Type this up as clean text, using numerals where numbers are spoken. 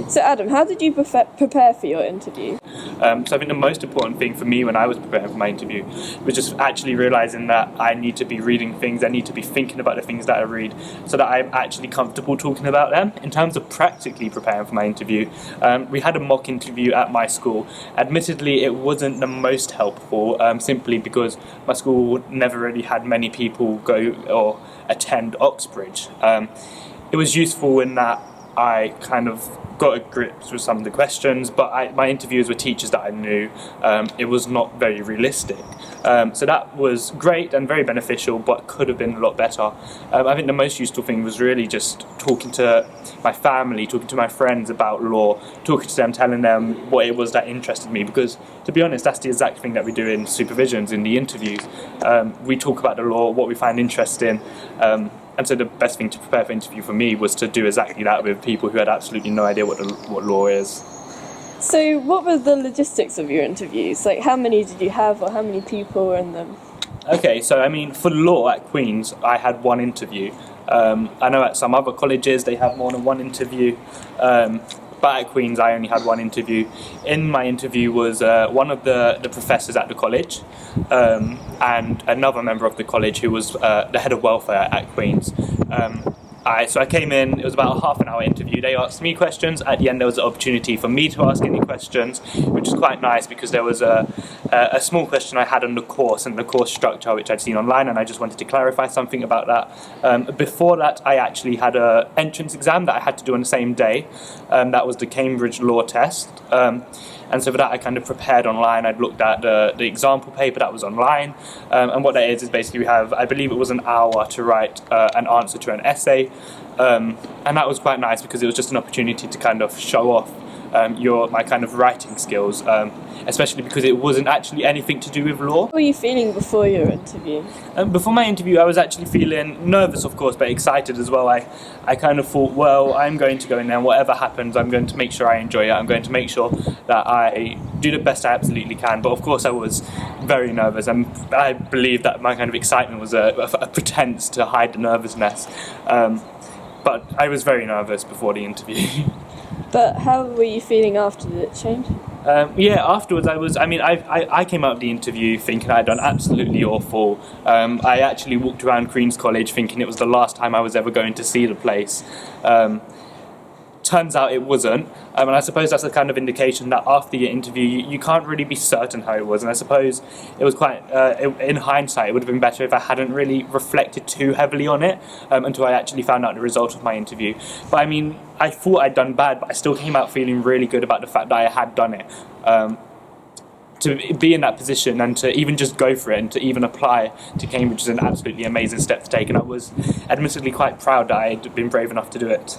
So Adam, how did you prepare for your interview? So I think the most important thing for me when I was preparing for my interview was just actually realising that I need to be reading things, I need to be thinking about the things that I read so that I'm actually comfortable talking about them. In terms of practically preparing for my interview, we had a mock interview at my school. Admittedly, it wasn't the most helpful, simply because my school never really had many people go or attend Oxbridge. It was useful in that I kind of got a grip with some of the questions, but my interviews were teachers that I knew. It was not very realistic. So that was great and very beneficial, but could have been a lot better. I think the most useful thing was really just talking to my family, talking to my friends about law, talking to them, telling them what it was that interested me, because to be honest, that's the exact thing that we do in supervisions, in the interviews. We talk about the law, what we find interesting, and so the best thing to prepare for interview for me was to do exactly that with people who had absolutely no idea what law is. So what were the logistics of your interviews? Like, how many did you have, or how many people were in them? Okay, so I mean, for law at Queen's, I had one interview. I know at some other colleges they have more than one interview, but at Queen's I only had one interview. In my interview was one of the professors at the college, and another member of the college who was the head of welfare at Queen's. So I came in, it was about a half an hour interview. They asked me questions. At the end there was an opportunity for me to ask any questions, which was quite nice because there was a small question I had on the course and the course structure which I'd seen online, and I just wanted to clarify something about that. Before that I actually had an entrance exam that I had to do on the same day. That was the Cambridge Law Test. And so for that I kind of prepared online. I'd looked at the example paper that was online, and what that is basically we have, I believe it was an hour to write an answer to an essay, and that was quite nice because it was just an opportunity to kind of show off my kind of writing skills, especially because it wasn't actually anything to do with law. How were you feeling before your interview? Before my interview I was actually feeling nervous, of course, but excited as well. I kind of thought, well, I'm going to go in there and whatever happens I'm going to make sure I enjoy it. I'm going to make sure that I do the best I absolutely can, but of course I was very nervous, and I believe that my kind of excitement was a pretense to hide the nervousness, but I was very nervous before the interview. But how were you feeling after? Did it change? Afterwards I came out of the interview thinking I'd done absolutely awful. I actually walked around Queen's College thinking it was the last time I was ever going to see the place. Turns out it wasn't, and I suppose that's a kind of indication that after your interview you can't really be certain how it was, and I suppose it was quite, in hindsight it would have been better if I hadn't really reflected too heavily on it until I actually found out the result of my interview. But I mean, I thought I'd done bad, but I still came out feeling really good about the fact that I had done it. To be in that position and to even just go for it and to even apply to Cambridge is an absolutely amazing step to take, and I was admittedly quite proud that I had been brave enough to do it.